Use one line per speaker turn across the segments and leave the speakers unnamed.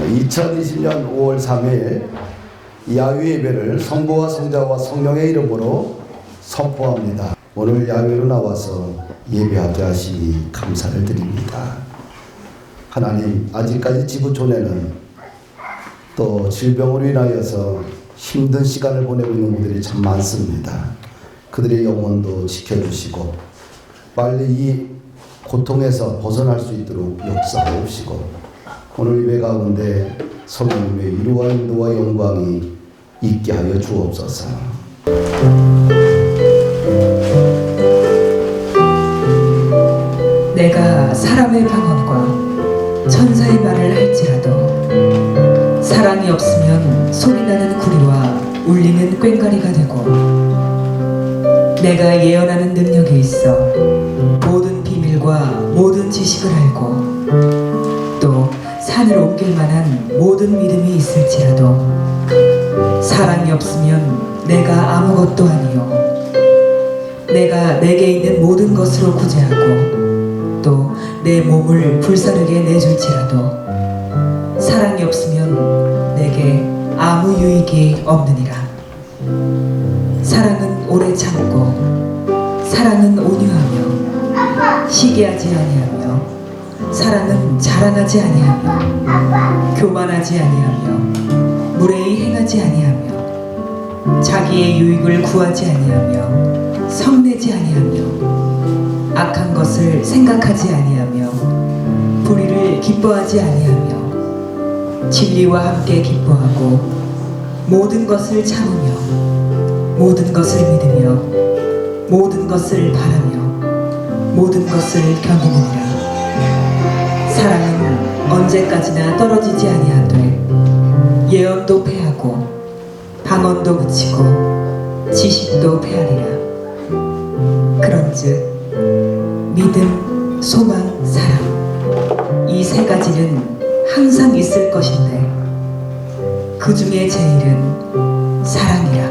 2020년 5월 3일 야외 예배를 성부와 성자와 성령의 이름으로 선포합니다. 오늘 야외로 나와서 예배하게 하시니 감사를 드립니다. 하나님, 아직까지 지구촌에는 또 질병으로 인하여서 힘든 시간을 보내고 있는 분들이 참 많습니다. 그들의 영혼도 지켜주시고 빨리 이 고통에서 벗어날 수 있도록 역사하옵시고 오늘 예배 가운데 성령님의 위로와 인도와 영광이 있게 하여 주옵소서.
내가 사람의 방언과 천사의 말을 할지라도 사랑이 없으면 소리나는 구리와 울리는 꽹과리가 되고, 내가 예언하는 능력이 있어 모든 비밀과 모든 지식을 알고 또 산을 옮길 만한 모든 믿음이 있을지라도 사랑이 없으면 내가 아무것도 아니요 내가 내게 있는 모든 것으로 구제하고 또 내 몸을 불사르게 내줄지라도 사랑이 없으면 내게 아무 유익이 없느니라. 사랑은 오래 참고 사랑은 온유하며 시기하지 아니하며 사랑은 자랑하지 아니하며 교만하지 아니하며 무례히 행하지 아니하며 자기의 유익을 구하지 아니하며 성내지 아니하며 악한 것을 생각하지 아니하며 불의를 기뻐하지 아니하며 진리와 함께 기뻐하고 모든 것을 참으며 모든 것을 믿으며 모든 것을 바라며 모든 것을 견디느니라. 사랑은 언제까지나 떨어지지 아니하되 예언도 패하고 방언도 그치고 지식도 패하리라. 그런즉 믿음, 소망, 사랑 이 세 가지는 항상 있을 것인데 그 중에 제일은 사랑이라.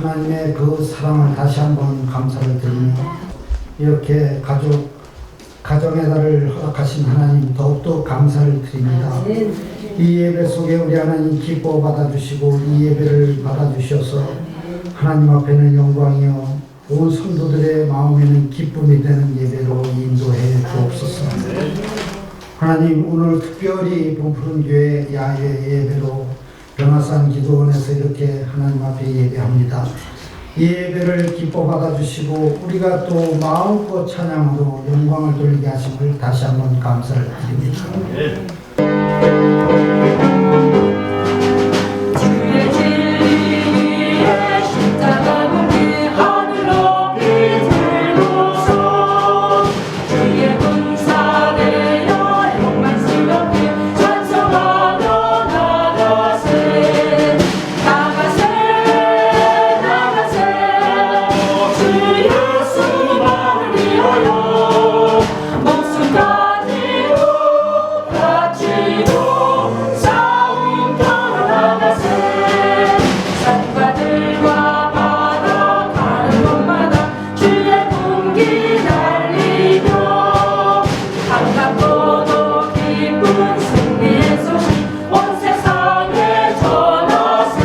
하나님의 그 사랑을 다시 한번 감사를 드리며 이렇게 가정의 달을 허락하신 하나님 더욱더 감사를 드립니다. 이 예배 속에 우리 하나님 기뻐 받아주시고 이 예배를 받아주셔서 하나님 앞에는 영광이요 온 성도들의 마음에는 기쁨이 되는 예배로 인도해 주옵소서. 하나님 오늘 특별히 본푸른 교회 야외 예배로 변화산 기도원에서 이렇게 하나님 앞에 예배합니다. 이 예배를 기뻐 받아주시고 우리가 또 마음껏 찬양으로 영광을 돌리게 하심을 다시 한번 감사를 드립니다.
주의 진리에 십자가 무기 하늘 높이 들고서 주의 군사되어 영광스럽게 찬송하며 나가세 주 예수만을 위하여 목숨 가지고 바치고 싸움 펴러 나가세 산과들과 바다 가는 곳마다 주의 군기 날리며 반갑고도 기쁜 승리의 소식 온 세상에 전하세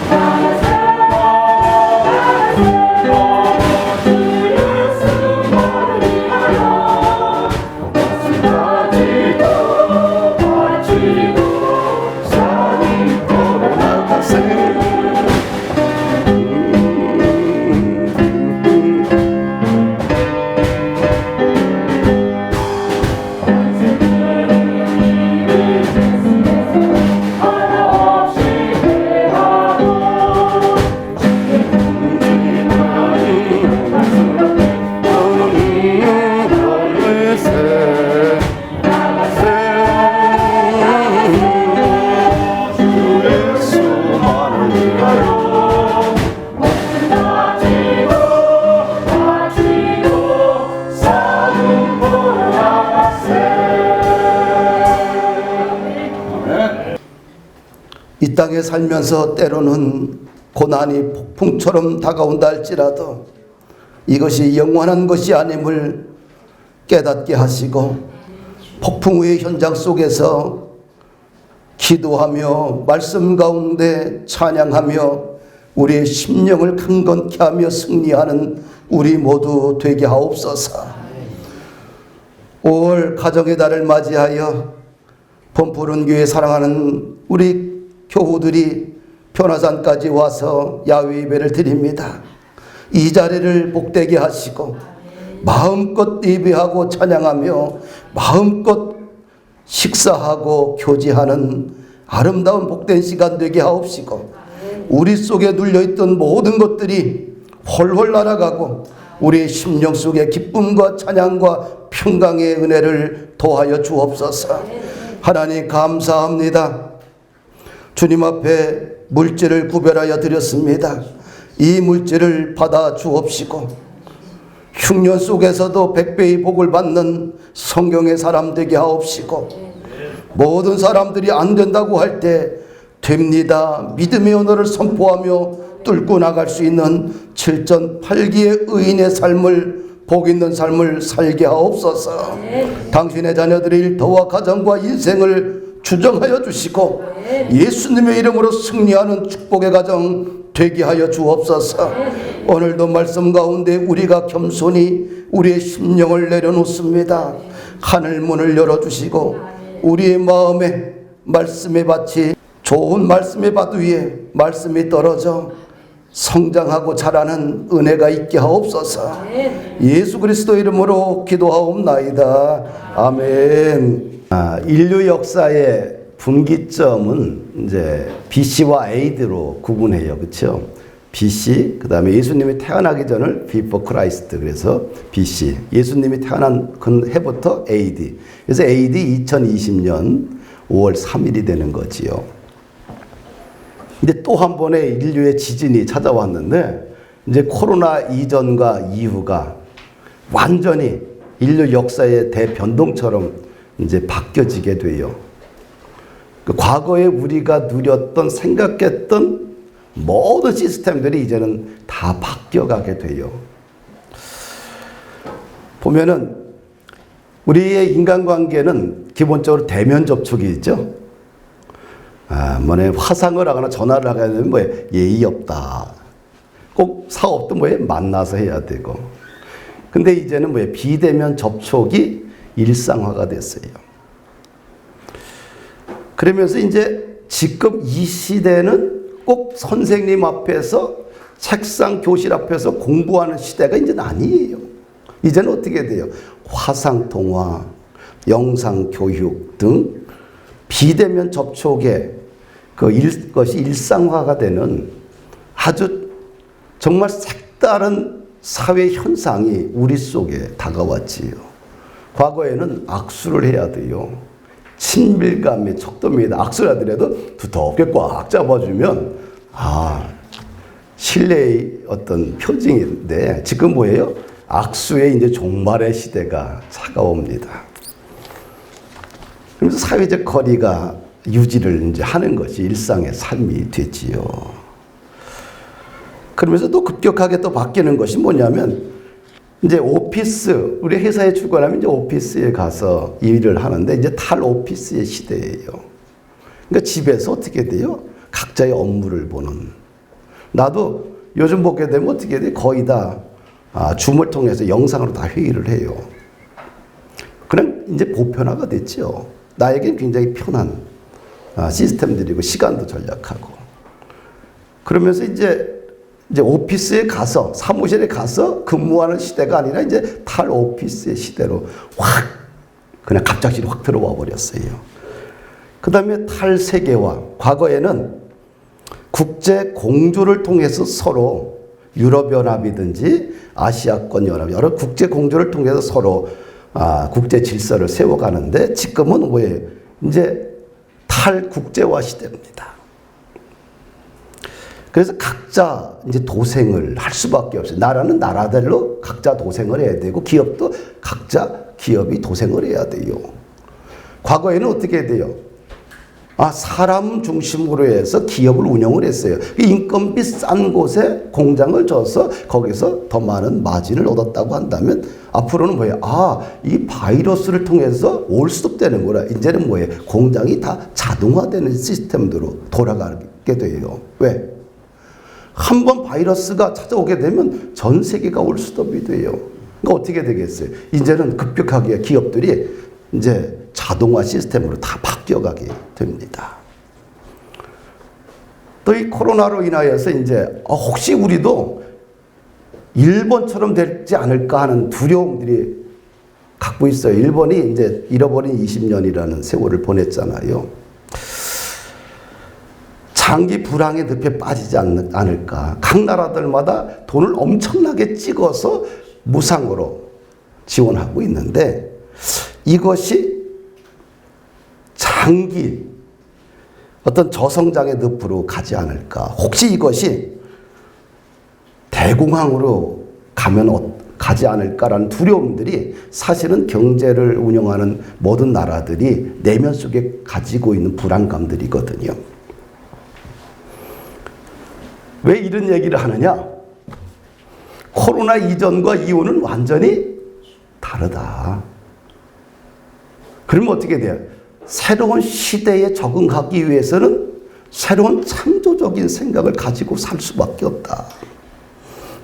나가세 주 예수만을 위하여 목숨 가지고 바치고 싸움 펴러 나가세 하나 없이 대하고 주의 군기 나이 영광스럽게 목숨 가지고 바치고 싸움 보러 나가세
이 땅에 살면서 때로는 고난이 폭풍처럼 다가온다 할지라도 이것이 영원한 것이 아님을 깨닫게 하시고 폭풍우의 현장 속에서 기도하며 말씀 가운데 찬양하며 우리의 심령을 강건케 하며 승리하는 우리 모두 되게 하옵소서. 5월 가정의 달을 맞이하여 본푸른 교회 사랑하는 우리 교우들이 변화산까지 와서 야외 예배를 드립니다. 이 자리를 복되게 하시고 마음껏 예배하고 찬양하며 마음껏 식사하고 교제하는 아름다운 복된 시간 되게 하옵시고 우리 속에 눌려있던 모든 것들이 홀홀 날아가고 우리의 심령 속에 기쁨과 찬양과 평강의 은혜를 더하여 주옵소서. 하나님 감사합니다. 주님 앞에 물질을 구별하여 드렸습니다. 이 물질을 받아 주옵시고 흉년 속에서도 백배의 복을 받는 성경의 사람 되게 하옵시고 모든 사람들이 안 된다고 할 때 됩니다. 믿음의 언어를 선포하며 뚫고 나갈 수 있는 7,8기의 의인의 삶을 복 있는 삶을 살게 하옵소서. 당신의 자녀들의 일터와 가정과 인생을 주정하여 주시고 예수님의 이름으로 승리하는 축복의 가정 되게 하여 주옵소서. 오늘도 말씀 가운데 우리가 겸손히 우리의 심령을 내려놓습니다. 하늘 문을 열어주시고 우리의 마음에 말씀의 밭이 좋은 말씀의 밭 위에 말씀이 떨어져 성장하고 자라는 은혜가 있게 하옵소서. 예수 그리스도 이름으로 기도하옵나이다. 아멘. 인류 역사의 분기점은 이제 BC와 AD로 구분해요. 그렇죠? BC, 그다음에 예수님이 태어나기 전을 Before Christ. 그래서 BC. 예수님이 태어난 그 해부터 AD. 그래서 AD 2020년 5월 3일이 되는 거지요. 근데 또 한 번의 인류의 지진이 찾아왔는데 이제 코로나 이전과 이후가 완전히 인류 역사의 대변동처럼 이제 바뀌어지게 돼요. 그 과거에 우리가 누렸던 생각했던 모든 시스템들이 이제는 다 바뀌어가게 돼요. 보면은 우리의 인간관계는 기본적으로 대면 접촉이 있죠. 화상을 하거나 전화를 하게 되면 예의 없다. 꼭 사업도 만나서 해야 되고. 근데 이제는 비대면 접촉이 일상화가 됐어요. 그러면서 이제 지금 이 시대는 꼭 선생님 앞에서 책상 교실 앞에서 공부하는 시대가 이제는 아니에요. 이제는 어떻게 돼요? 화상통화, 영상교육 등 비대면 접촉의 것이 일상화가 되는 아주 정말 색다른 사회 현상이 우리 속에 다가왔지요. 과거에는 악수를 해야 돼요. 친밀감의 척도입니다. 악수를 하더라도 두텁게 꽉 잡아주면 신뢰의 어떤 표징인데 지금 뭐예요? 악수의 이제 종말의 시대가 다가옵니다. 그래서 사회적 거리가 유지를 이제 하는 것이 일상의 삶이 되지요. 그러면서 또 급격하게 또 바뀌는 것이 뭐냐면 이제 오피스, 우리 회사에 출근하면 이제 오피스에 가서 일을 하는데 이제 탈오피스의 시대예요. 그러니까 집에서 어떻게 돼요? 각자의 업무를 보는. 나도 요즘 보게 되면 어떻게 돼? 거의 다 줌을 통해서 영상으로 다 회의를 해요. 그냥 이제 보편화가 됐죠. 나에겐 굉장히 편한 시스템들이고 시간도 절약하고. 그러면서 이제 오피스에 가서 사무실에 가서 근무하는 시대가 아니라 이제 탈오피스의 시대로 그냥 갑작스레 확 들어와 버렸어요. 그 다음에 탈세계화. 과거에는 국제 공조를 통해서 서로 유럽연합이든지 아시아권 연합 여러 국제 공조를 통해서 서로 국제 질서를 세워가는데 지금은 뭐예요? 이제 탈국제화 시대입니다. 그래서 각자 이제 도생을 할 수밖에 없어요. 나라는 나라대로 각자 도생을 해야 되고 기업도 각자 기업이 도생을 해야 돼요. 과거에는 어떻게 돼요? 사람 중심으로 해서 기업을 운영을 했어요. 인건비 싼 곳에 공장을 져서 거기서 더 많은 마진을 얻었다고 한다면 앞으로는 뭐예요? 이 바이러스를 통해서 올스톱되는구나. 이제는 뭐예요? 공장이 다 자동화되는 시스템으로 돌아가게 돼요. 왜? 한 번 바이러스가 찾아오게 되면 전 세계가 올스톱이 돼요. 그러니까 어떻게 되겠어요? 이제는 급격하게 기업들이 이제 자동화 시스템으로 다 바뀌어가게 됩니다. 또 이 코로나로 인하여서 이제 혹시 우리도 일본처럼 되지 않을까 하는 두려움들이 갖고 있어요. 일본이 이제 잃어버린 20년이라는 세월을 보냈잖아요. 장기 불황의 늪에 빠지지 않을까. 각 나라들마다 돈을 엄청나게 찍어서 무상으로 지원하고 있는데 이것이 장기 어떤 저성장의 늪으로 가지 않을까. 혹시 이것이 대공황으로 가지 않을까라는 두려움들이 사실은 경제를 운영하는 모든 나라들이 내면 속에 가지고 있는 불안감들이거든요. 왜 이런 얘기를 하느냐? 코로나 이전과 이후는 완전히 다르다. 그러면 어떻게 돼요? 새로운 시대에 적응하기 위해서는 새로운 창조적인 생각을 가지고 살 수밖에 없다.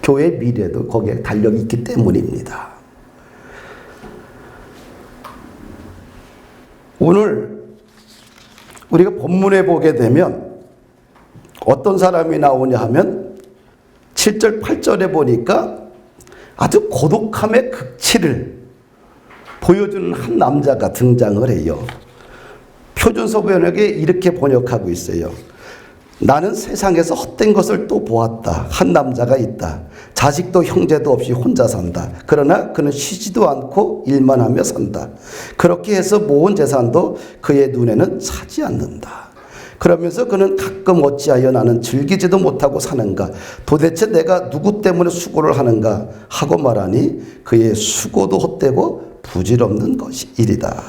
교회 미래도 거기에 달력이 있기 때문입니다. 오늘 우리가 본문에 보게 되면 어떤 사람이 나오냐 하면 7절, 8절에 보니까 아주 고독함의 극치를 보여주는 한 남자가 등장을 해요. 표준서 번역에 이렇게 번역하고 있어요. 나는 세상에서 헛된 것을 또 보았다. 한 남자가 있다. 자식도 형제도 없이 혼자 산다. 그러나 그는 쉬지도 않고 일만 하며 산다. 그렇게 해서 모은 재산도 그의 눈에는 차지 않는다. 그러면서 그는 가끔 어찌하여 나는 즐기지도 못하고 사는가? 도대체 내가 누구 때문에 수고를 하는가? 하고 말하니 그의 수고도 헛되고 부질없는 것이 일이다.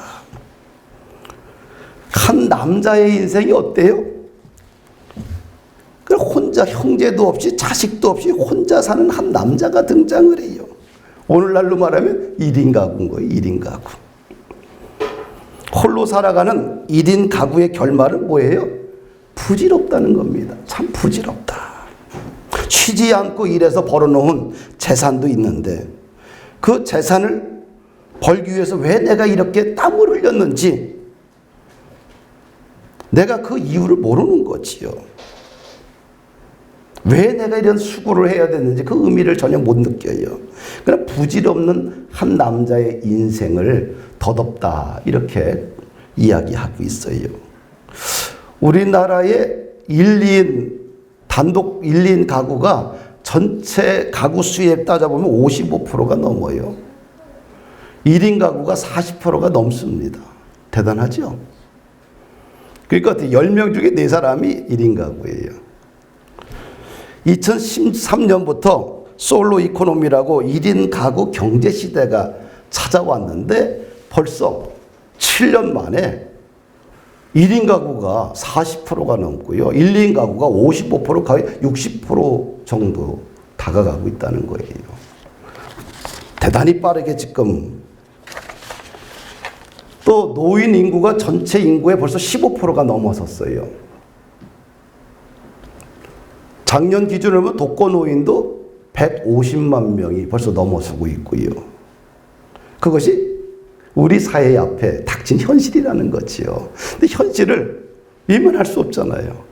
한 남자의 인생이 어때요? 그럼 혼자 형제도 없이 자식도 없이 혼자 사는 한 남자가 등장을 해요. 오늘날로 말하면 1인 가구인 거예요. 1인 가구. 홀로 살아가는 1인 가구의 결말은 뭐예요? 부질없다는 겁니다. 참 부질없다. 쉬지 않고 일해서 벌어놓은 재산도 있는데 그 재산을 벌기 위해서 왜 내가 이렇게 땀을 흘렸는지 내가 그 이유를 모르는 거지요. 왜 내가 이런 수고를 해야 되는지 그 의미를 전혀 못 느껴요. 그러나 부질없는 한 남자의 인생을 덧없다 이렇게 이야기하고 있어요. 우리나라의 1인 단독 1인 가구가 전체 가구 수에 따져보면 55%가 넘어요. 1인 가구가 40%가 넘습니다. 대단하죠? 그러니까 10명 중에 4사람이 1인 가구예요. 2013년부터 솔로 이코노미라고 1인 가구 경제 시대가 찾아왔는데 벌써 7년 만에 1인 가구가 40%가 넘고요. 1인 가구가 55% 거의 60% 정도 다가가고 있다는 거예요. 대단히 빠르게 지금 또 노인 인구가 전체 인구의 벌써 15%가 넘어섰어요. 작년 기준으로 보면 독거노인도 150만 명이 벌써 넘어서고 있고요. 그것이 우리 사회 앞에 닥친 현실이라는 거지요. 근데 현실을 외면할 수 없잖아요.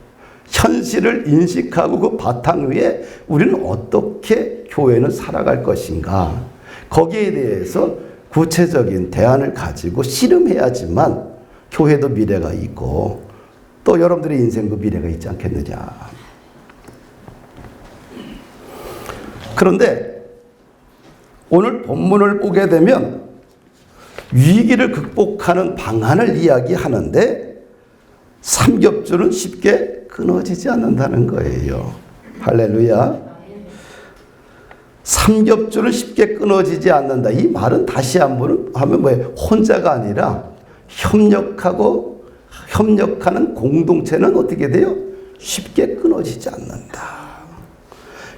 현실을 인식하고 그 바탕 위에 우리는 어떻게 교회는 살아갈 것인가. 거기에 대해서 구체적인 대안을 가지고 씨름해야지만 교회도 미래가 있고 또 여러분들의 인생도 미래가 있지 않겠느냐. 그런데 오늘 본문을 보게 되면 위기를 극복하는 방안을 이야기하는데 삼겹줄은 쉽게 끊어지지 않는다는 거예요. 할렐루야. 삼겹줄은 쉽게 끊어지지 않는다. 이 말은 다시 한번 하면 뭐예요? 혼자가 아니라 협력하는 공동체는 어떻게 돼요? 쉽게 끊어지지 않는다.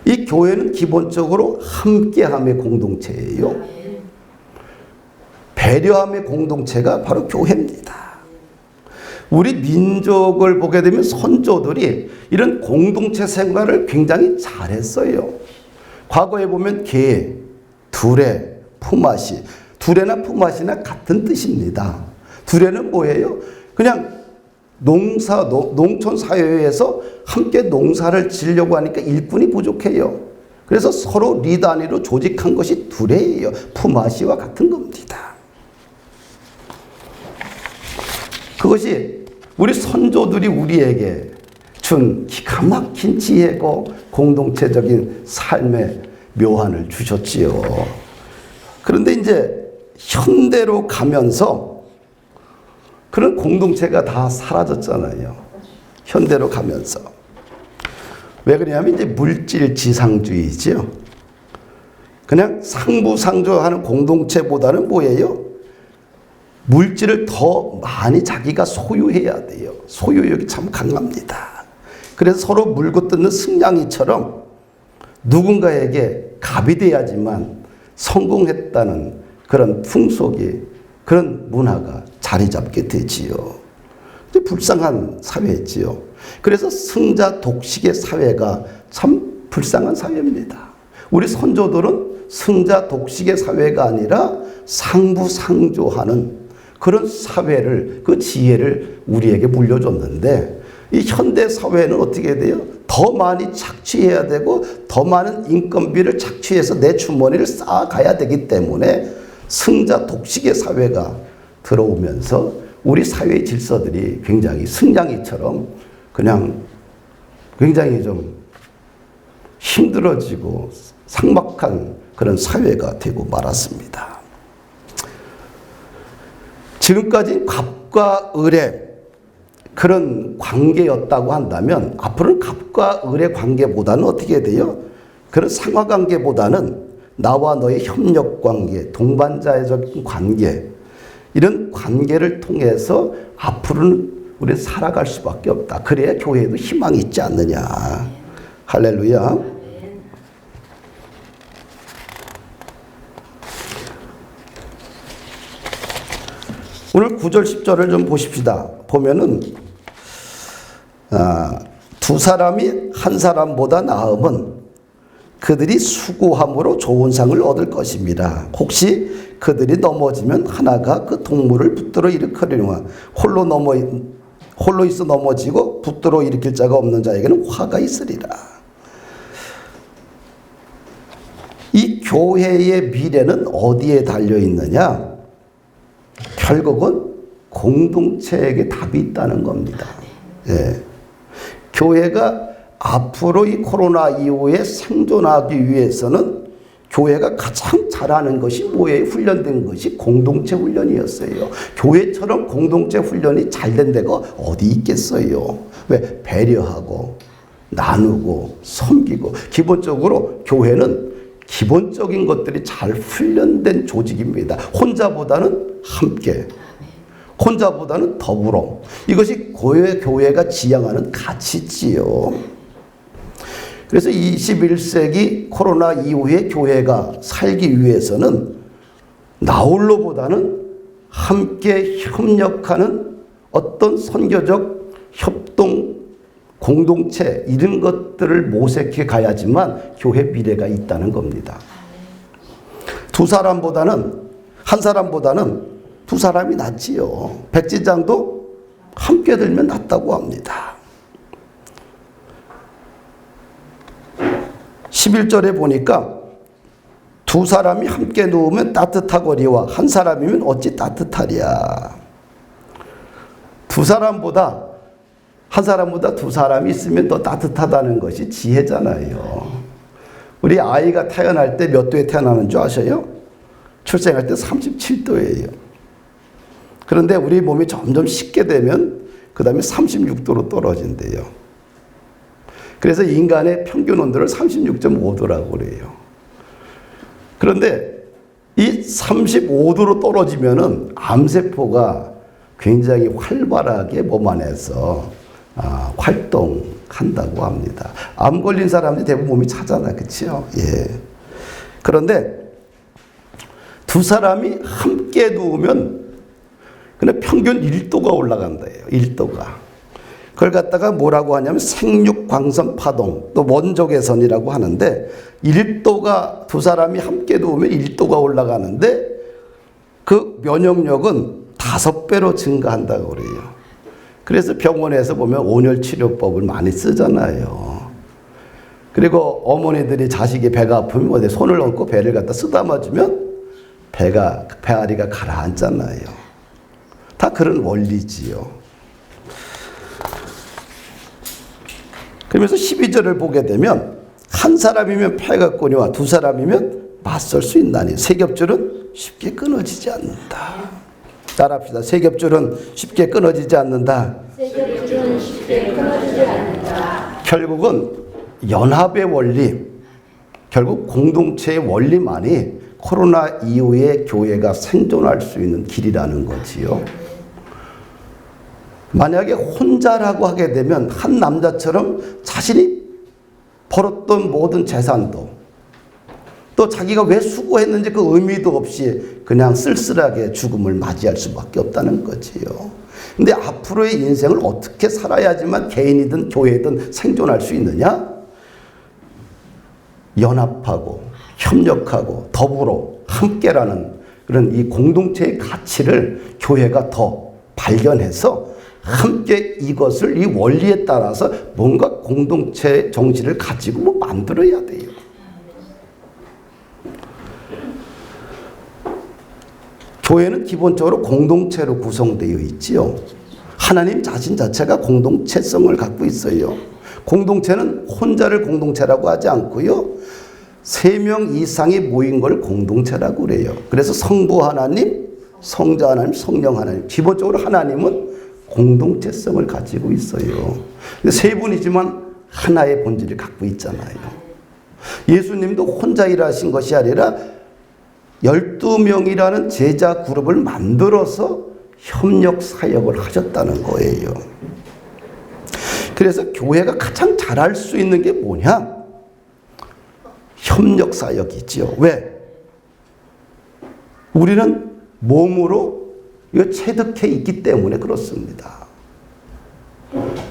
이 교회는 기본적으로 함께함의 공동체예요. 배려함의 공동체가 바로 교회입니다. 우리 민족을 보게 되면 선조들이 이런 공동체 생활을 굉장히 잘했어요. 과거에 보면 개, 두레, 품앗이. 두레나 품앗이나 같은 뜻입니다. 두레는 뭐예요? 그냥 농촌 사회에서 함께 농사를 지으려고 하니까 일꾼이 부족해요. 그래서 서로 리 단위로 조직한 것이 두레예요. 품앗이와 같은 겁니다. 그것이 우리 선조들이 우리에게 준 기가 막힌 지혜고 공동체적인 삶의 묘한을 주셨지요. 그런데 이제 현대로 가면서 그런 공동체가 다 사라졌잖아요. 현대로 가면서. 왜 그러냐면 이제 물질 지상주의죠. 그냥 상부상조하는 공동체보다는 뭐예요? 물질을 더 많이 자기가 소유해야 돼요. 소유욕이 참 강합니다. 그래서 서로 물고 뜯는 승냥이처럼 누군가에게 갑이 돼야지만 성공했다는 그런 풍속이, 그런 문화가 자리 잡게 되지요. 불쌍한 사회지요. 그래서 승자 독식의 사회가 참 불쌍한 사회입니다. 우리 선조들은 승자 독식의 사회가 아니라 상부상조하는 그런 사회를, 그 지혜를 우리에게 물려줬는데 이 현대 사회는 어떻게 돼요? 더 많이 착취해야 되고 더 많은 인건비를 착취해서 내 주머니를 쌓아가야 되기 때문에 승자 독식의 사회가 들어오면서 우리 사회의 질서들이 굉장히 승냥이처럼 그냥 굉장히 좀 힘들어지고 삭막한 그런 사회가 되고 말았습니다. 지금까지 갑과 을의 그런 관계였다고 한다면 앞으로는 갑과 을의 관계보다는 어떻게 돼요? 그런 상하관계보다는 나와 너의 협력관계, 동반자적 관계, 이런 관계를 통해서 앞으로는 우리는 살아갈 수밖에 없다. 그래야 교회에도 희망이 있지 않느냐. 할렐루야. 오늘 9절 10절을 좀 보십시다. 보면은 두 사람이 한 사람보다 나음은 그들이 수고함으로 좋은 상을 얻을 것입니다. 혹시 그들이 넘어지면 하나가 그 동물을 붙들어 일으키려니와 홀로 있어 넘어지고 붙들어 일으킬 자가 없는 자에게는 화가 있으리라. 이 교회의 미래는 어디에 달려 있느냐? 결국은 공동체에게 답이 있다는 겁니다. 예. 교회가 앞으로 이 코로나 이후에 생존하기 위해서는 교회가 가장 잘하는 것이 뭐예요? 훈련된 것이 공동체 훈련이었어요. 교회처럼 공동체 훈련이 잘 된 데가 어디 있겠어요? 왜? 배려하고 나누고 섬기고. 기본적으로 교회는 기본적인 것들이 잘 훈련된 조직입니다. 혼자보다는 함께, 혼자보다는 더불어. 이것이 교회가 지향하는 가치지요. 그래서 21세기 코로나 이후에 교회가 살기 위해서는 나홀로보다는 함께 협력하는 어떤 선교적 협동 공동체 이런 것들을 모색해 가야지만 교회 미래가 있다는 겁니다. 한 사람보다는 두 사람이 낫지요. 백지장도 함께 들면 낫다고 합니다. 11절에 보니까 두 사람이 함께 누우면 따뜻하거리와 한 사람이면 어찌 따뜻하랴. 한 사람보다 두 사람이 있으면 더 따뜻하다는 것이 지혜잖아요. 우리 아이가 태어날 때 몇 도에 태어나는 줄 아셔요? 출생할 때 37도예요. 그런데 우리 몸이 점점 식게 되면 그 다음에 36도로 떨어진대요. 그래서 인간의 평균 온도를 36.5도라고 그래요. 그런데 이 35도로 떨어지면은 암세포가 굉장히 활발하게 몸 안에서 활동한다고 합니다. 암 걸린 사람들이 대부분 몸이 차잖아요. 그렇죠? 예. 그런데 두 사람이 함께 누우면 그냥 평균 1도가 올라간다예요. 1도가. 그걸 갖다가 뭐라고 하냐면 생육광선 파동, 또 원적외선이라고 하는데 1도가 두 사람이 함께 누우면 1도가 올라가는데 그 면역력은 5배로 증가한다고 그래요. 그래서 병원에서 보면 온열 치료법을 많이 쓰잖아요. 그리고 어머니들이 자식이 배가 아프면 어디 손을 얹고 배를 갖다 쓰다마주면 배앓이가 가라앉잖아요. 다 그런 원리지요. 그러면서 12절을 보게 되면 한 사람이면 패가 꼬니와 두 사람이면 맞설 수 있나니 세 겹줄은 쉽게 끊어지지 않는다. 따라합시다. 세 겹줄은 쉽게 끊어지지 않는다.
세 겹줄은 쉽게 끊어지지 않는다.
결국은 연합의 원리, 결국 공동체의 원리만이 코로나 이후에 교회가 생존할 수 있는 길이라는 거지요. 만약에 혼자라고 하게 되면 한 남자처럼 자신이 벌었던 모든 재산도 또 자기가 왜 수고했는지 그 의미도 없이 그냥 쓸쓸하게 죽음을 맞이할 수밖에 없다는 거지요. 근데 앞으로의 인생을 어떻게 살아야지만 개인이든 교회든 생존할 수 있느냐? 연합하고 협력하고 더불어 함께라는 그런 이 공동체의 가치를 교회가 더 발견해서 함께 이것을 이 원리에 따라서 뭔가 공동체 정신을 가지고 뭐 만들어야 돼요. 교회는 기본적으로 공동체로 구성되어 있지요. 하나님 자신 자체가 공동체성을 갖고 있어요. 공동체는 혼자를 공동체라고 하지 않고요. 3명 이상이 모인 걸 공동체라고 그래요. 그래서 성부 하나님, 성자 하나님, 성령 하나님. 기본적으로 하나님은 공동체성을 가지고 있어요. 근데 세 분이지만 하나의 본질을 갖고 있잖아요. 예수님도 혼자 일하신 것이 아니라 12명이라는 제자 그룹을 만들어서 협력 사역을 하셨다는 거예요. 그래서 교회가 가장 잘할 수 있는 게 뭐냐? 협력 사역이지요. 왜? 우리는 몸으로 이거 체득해 있기 때문에 그렇습니다.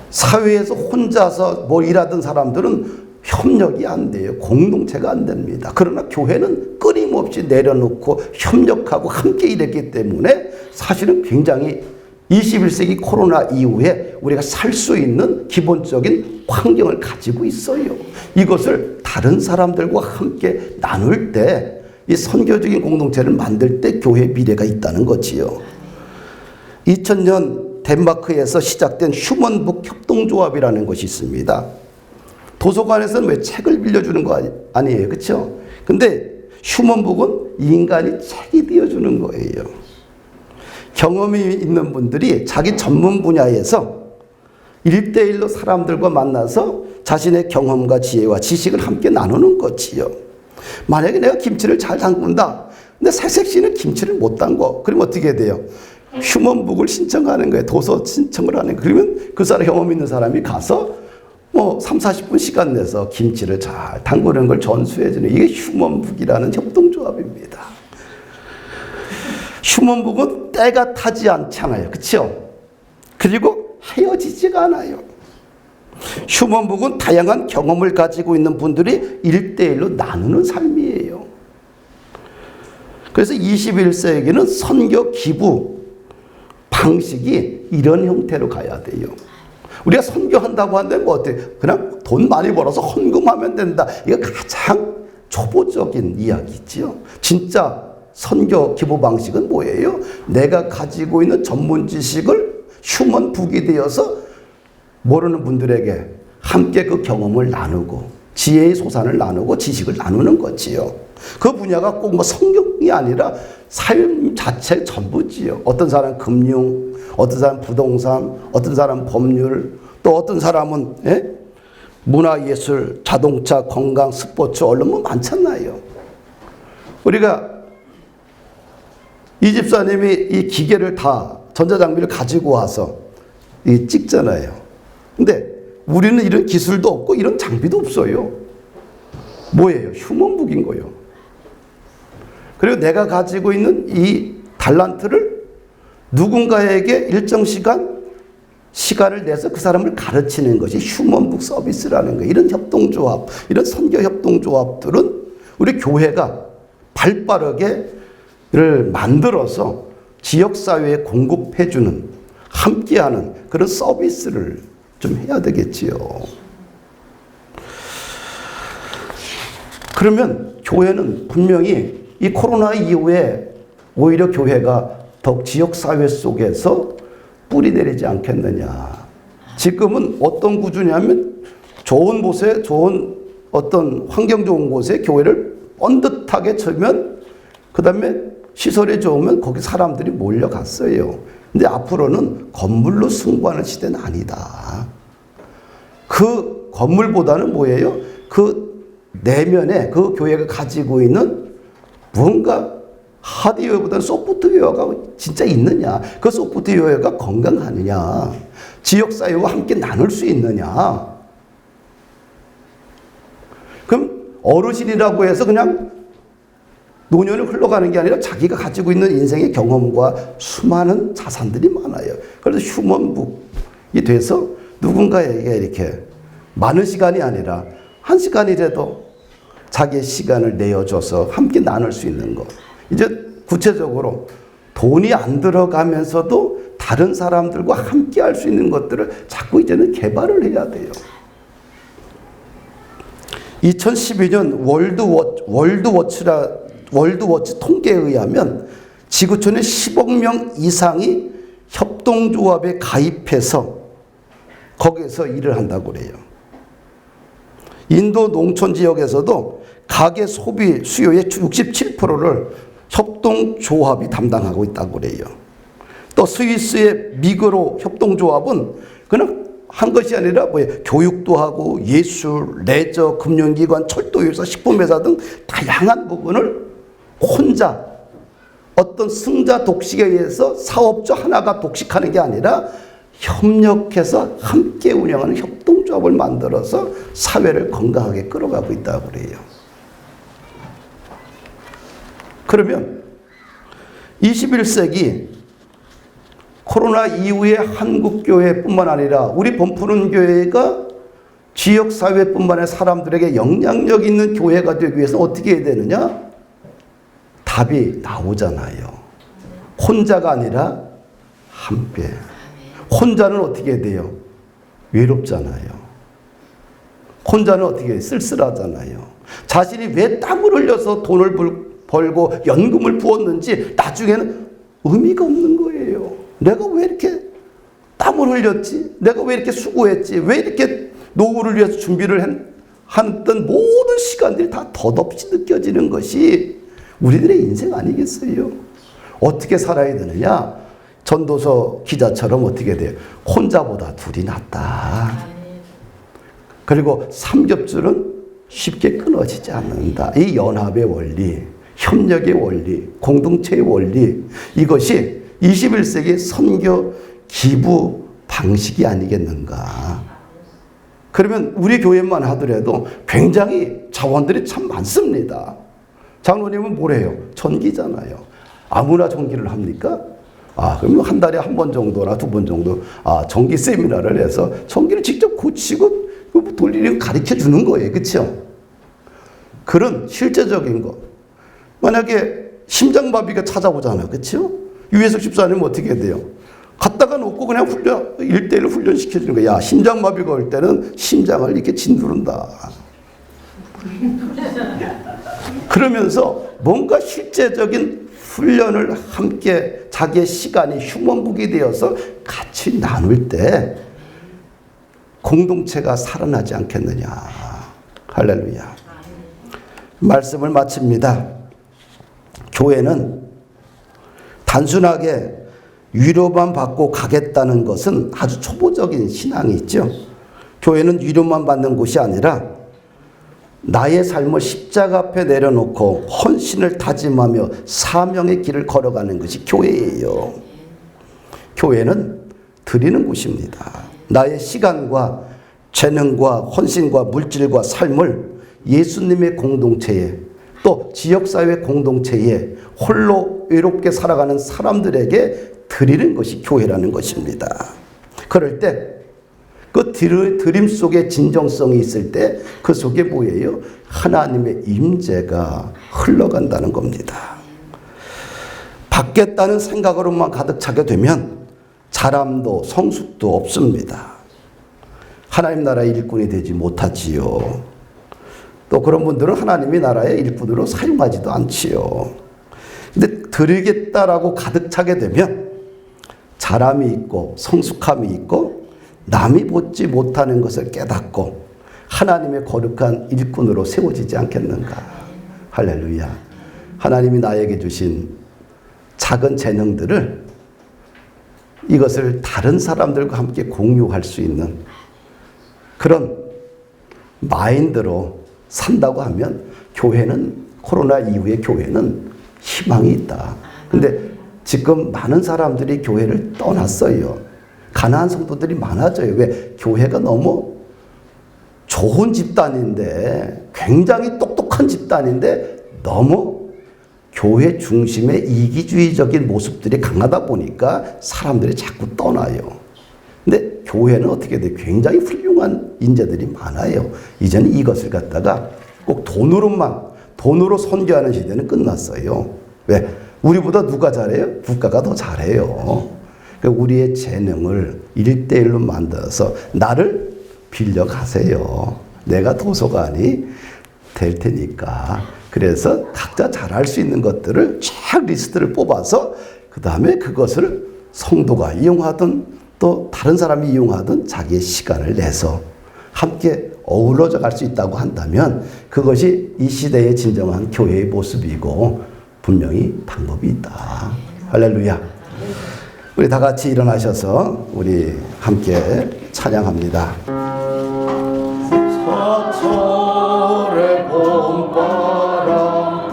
사회에서 혼자서 뭐 일하던 사람들은 협력이 안 돼요. 공동체가 안 됩니다. 그러나 교회는 끊임없이 내려놓고 협력하고 함께 일했기 때문에 사실은 굉장히 21세기 코로나 이후에 우리가 살 수 있는 기본적인 환경을 가지고 있어요. 이것을 다른 사람들과 함께 나눌 때, 이 선교적인 공동체를 만들 때 교회의 미래가 있다는 거지요. 2000년 덴마크에서 시작된 휴먼북 협동조합이라는 것이 있습니다. 도서관에서는 왜 책을 빌려주는 거 아니에요, 그렇죠? 근데 휴먼북은 인간이 책이 되어주는 거예요. 경험이 있는 분들이 자기 전문 분야에서 1대1로 사람들과 만나서 자신의 경험과 지혜와 지식을 함께 나누는 거지요. 만약에 내가 김치를 잘 담근다. 근데 새색 씨는 김치를 못 담궈. 그럼 어떻게 돼요? 휴먼북을 신청하는 거예요. 도서 신청을 하는 거예요. 그러면 그 사람 경험 있는 사람이 가서 뭐 3, 40분 시간 내서 김치를 잘 담그는 걸 전수해주는, 이게 휴먼북이라는 협동조합입니다. 휴먼북은 때가 타지 않잖아요. 그렇죠? 그리고 헤어지지가 않아요. 휴먼북은 다양한 경험을 가지고 있는 분들이 1대1로 나누는 삶이에요. 그래서 21세기는 선교 기부 방식이 이런 형태로 가야 돼요. 우리가 선교한다고 하는데 뭐 어때? 그냥 돈 많이 벌어서 헌금하면 된다. 이거 가장 초보적인 이야기죠. 진짜 선교 기부 방식은 뭐예요? 내가 가지고 있는 전문 지식을 휴먼북이 되어서 모르는 분들에게 함께 그 경험을 나누고 지혜의 소산을 나누고 지식을 나누는 거지요. 그 분야가 꼭 뭐 성경이 아니라 삶 자체 전부지요. 어떤 사람은 금융, 어떤 사람은 부동산, 어떤 사람은 법률, 또 어떤 사람은 문화예술, 자동차, 건강, 스포츠, 언론 뭐 많잖아요. 우리가 이 집사님이 이 기계를 다 전자장비를 가지고 와서 찍잖아요. 근데 우리는 이런 기술도 없고 이런 장비도 없어요. 뭐예요? 휴먼북인 거예요. 그리고 내가 가지고 있는 이 달란트를 누군가에게 일정 시간을 내서 그 사람을 가르치는 것이 휴먼북 서비스라는 거예요. 이런 협동조합, 이런 선교 협동조합들은 우리 교회가 발빠르게 를 만들어서 지역사회에 공급해주는, 함께하는 그런 서비스를 좀 해야 되겠지요. 그러면 교회는 분명히 이 코로나 이후에 오히려 교회가 더욱 지역사회 속에서 뿌리 내리지 않겠느냐. 지금은 어떤 구조냐면 좋은 곳에, 좋은 어떤 환경 좋은 곳에 교회를 번듯하게 쳐면 그 다음에 시설이 좋으면 거기 사람들이 몰려갔어요. 근데 앞으로는 건물로 승부하는 시대는 아니다. 그 건물보다는 뭐예요? 그 내면에 그 교회가 가지고 있는 무언가 하드웨어보다는 소프트웨어가 진짜 있느냐, 그 소프트웨어가 건강하느냐, 지역사회와 함께 나눌 수 있느냐. 그럼 어르신이라고 해서 그냥 노년을 흘러가는 게 아니라 자기가 가지고 있는 인생의 경험과 수많은 자산들이 많아요. 그래서 휴먼북이 돼서 누군가에게 이렇게 많은 시간이 아니라 한 시간이라도 자기의 시간을 내어줘서 함께 나눌 수 있는 것. 이제 구체적으로 돈이 안 들어가면서도 다른 사람들과 함께 할 수 있는 것들을 자꾸 이제는 개발을 해야 돼요. 2012년 월드워치 통계에 의하면 지구촌의 10억 명 이상이 협동조합에 가입해서 거기에서 일을 한다고 그래요. 인도 농촌 지역에서도 가계 소비 수요의 67%를 협동조합이 담당하고 있다고 그래요. 또 스위스의 미그로 협동조합은 그냥 한 것이 아니라 뭐예요? 교육도 하고 예술, 레저, 금융기관, 철도회사, 식품회사 등 다양한 부분을 혼자 어떤 승자 독식에 의해서 사업주 하나가 독식하는 게 아니라 협력해서 함께 운영하는 협동조합을 만들어서 사회를 건강하게 끌어가고 있다고 그래요. 그러면 21세기 코로나 이후에 한국교회뿐만 아니라 우리 범푸른 교회가 지역사회뿐만 아니라 사람들에게 영향력 있는 교회가 되기 위해서 어떻게 해야 되느냐? 답이 나오잖아요. 혼자가 아니라 함께. 혼자는 어떻게 해야 돼요? 외롭잖아요. 혼자는 어떻게 해요? 쓸쓸하잖아요. 자신이 왜 땀을 흘려서 돈을 벌고 연금을 부었는지 나중에는 의미가 없는 거예요. 내가 왜 이렇게 땀을 흘렸지? 내가 왜 이렇게 수고했지? 왜 이렇게 노후를 위해서 준비를 했던 모든 시간들이 다 덧없이 느껴지는 것이 우리들의 인생 아니겠어요? 어떻게 살아야 되느냐? 전도서 기자처럼 어떻게 돼요? 혼자보다 둘이 낫다. 그리고 삼겹줄은 쉽게 끊어지지 않는다. 이 연합의 원리, 협력의 원리, 공동체의 원리, 이것이 21세기 선교 기부 방식이 아니겠는가. 그러면 우리 교회만 하더라도 굉장히 자원들이 참 많습니다. 장로님은 뭐래요? 전기잖아요. 아무나 전기를 합니까? 그러면 한 달에 한 번 정도나 두 번 정도 전기 세미나를 해서 전기를 직접 고치고 돌리는 가르쳐 주는 거예요. 그렇죠? 그런 실제적인 거. 만약에 심장마비가 찾아오잖아요. 그렇죠? 유해석 집사님은 어떻게 돼요? 갖다가 놓고 그냥 1대1 훈련시켜주는 거야. 야, 심장마비가 올 때는 심장을 이렇게 짓누른다. 그러면서 뭔가 실제적인 훈련을 함께 자기의 시간이 휴먼북이 되어서 같이 나눌 때 공동체가 살아나지 않겠느냐. 할렐루야. 말씀을 마칩니다. 교회는 단순하게 위로만 받고 가겠다는 것은 아주 초보적인 신앙이 있죠. 교회는 위로만 받는 곳이 아니라 나의 삶을 십자가 앞에 내려놓고 헌신을 다짐하며 사명의 길을 걸어가는 것이 교회예요. 교회는 드리는 곳입니다. 나의 시간과 재능과 헌신과 물질과 삶을 예수님의 공동체에 또 지역사회 공동체에 홀로 외롭게 살아가는 사람들에게 드리는 것이 교회라는 것입니다. 그럴 때 그 드림 속에 진정성이 있을 때 그 속에 뭐예요? 하나님의 임재가 흘러간다는 겁니다. 받겠다는 생각으로만 가득 차게 되면 자람도 성숙도 없습니다. 하나님 나라의 일꾼이 되지 못하지요. 또 그런 분들은 하나님의 나라의 일꾼으로 사용하지도 않지요. 근데 드리겠다라고 가득 차게 되면 자람이 있고 성숙함이 있고 남이 보지 못하는 것을 깨닫고 하나님의 거룩한 일꾼으로 세워지지 않겠는가. 할렐루야. 하나님이 나에게 주신 작은 재능들을 이것을 다른 사람들과 함께 공유할 수 있는 그런 마인드로 산다고 하면 교회는 코로나 이후에 교회는 희망이 있다. 근데 지금 많은 사람들이 교회를 떠났어요. 가난한 성도들이 많아져요. 왜? 교회가 너무 좋은 집단인데 굉장히 똑똑한 집단인데 너무 교회 중심의 이기주의적인 모습들이 강하다 보니까 사람들이 자꾸 떠나요. 근데 교회는 어떻게 돼요? 굉장히 훌륭한 인재들이 많아요. 이제는 이것을 갖다가 꼭 돈으로 선교하는 시대는 끝났어요. 왜? 우리보다 누가 잘해요? 국가가 더 잘해요. 그러니까 우리의 재능을 1대1로 만들어서 나를 빌려가세요. 내가 도서관이 될 테니까. 그래서 각자 잘할 수 있는 것들을 쫙 리스트를 뽑아서 그 다음에 그것을 성도가 이용하든 또 다른 사람이 이용하든 자기의 시간을 내서 함께 어우러져 갈 수 있다고 한다면 그것이 이 시대의 진정한 교회의 모습이고 분명히 방법이 있다. 할렐루야. 우리 다 같이 일어나셔서 우리 함께 찬양합니다. 사철의 봄바람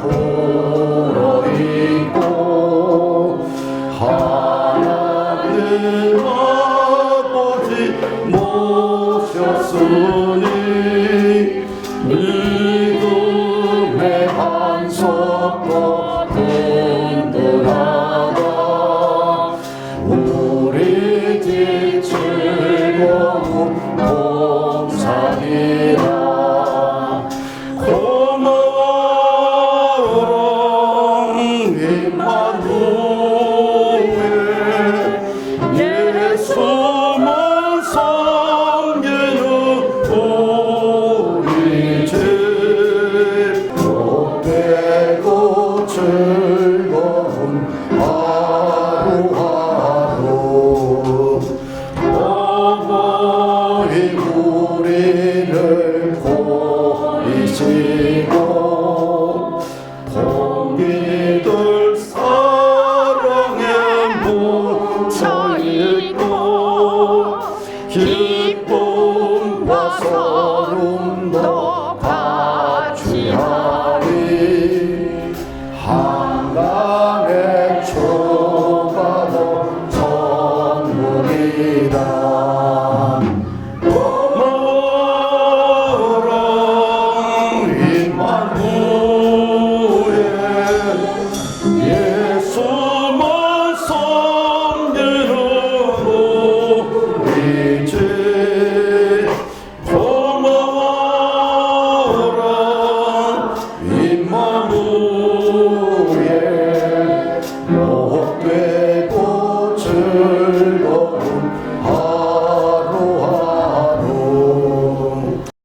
불어있고 하나님 아버지 모셨으니